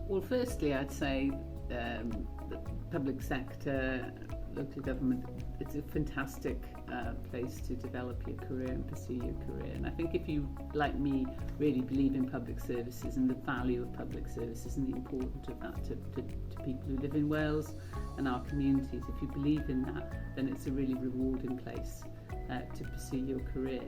Well, firstly, I'd say the public sector, local government, it's a fantastic place to develop your career and pursue your career. And I think if you, like me, really believe in public services and the value of public services and the importance of that to people who live in Wales and our communities, if you believe in that, then it's a really rewarding place to pursue your career.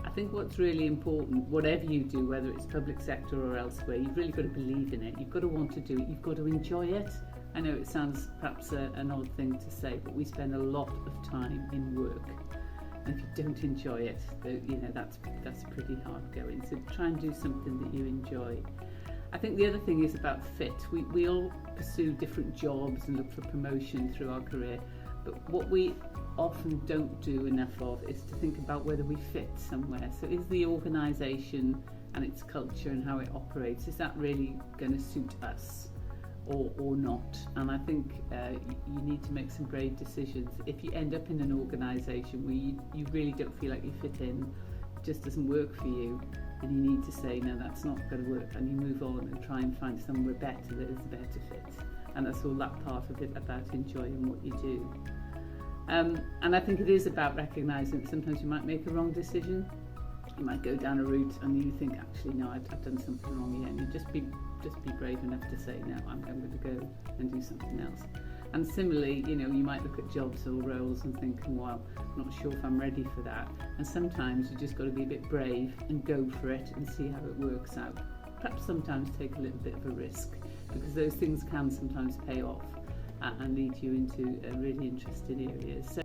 I think what's really important, whatever you do, whether it's public sector or elsewhere, you've really got to believe in it. You've got to want to do it. You've got to enjoy it. I know it sounds perhaps an odd thing to say, but we spend a lot of time in work. And if you don't enjoy it, that's pretty hard going. So try and do something that you enjoy. I think the other thing is about fit. We all pursue different jobs and look for promotion through our career. But what we often don't do enough of is to think about whether we fit somewhere. So is the organisation and its culture and how it operates, is that really going to suit us or not? And I think you need to make some brave decisions. If you end up in an organisation where you really don't feel like you fit in, it just doesn't work for you, then you need to say, no, that's not going to work, and you move on and try and find somewhere better that is a better fit. And that's all that part of it about enjoying what you do. And I think it is about recognising that sometimes you might make a wrong decision. You might go down a route and you think, actually, no, I've done something wrong here. And you just be brave enough to say, no, I'm going to go and do something else. And similarly, you might look at jobs or roles and think, well, I'm not sure if I'm ready for that. And sometimes you just got to be a bit brave and go for it and see how it works out. Perhaps sometimes take a little bit of a risk, because those things can sometimes pay off and lead you into really interesting areas. So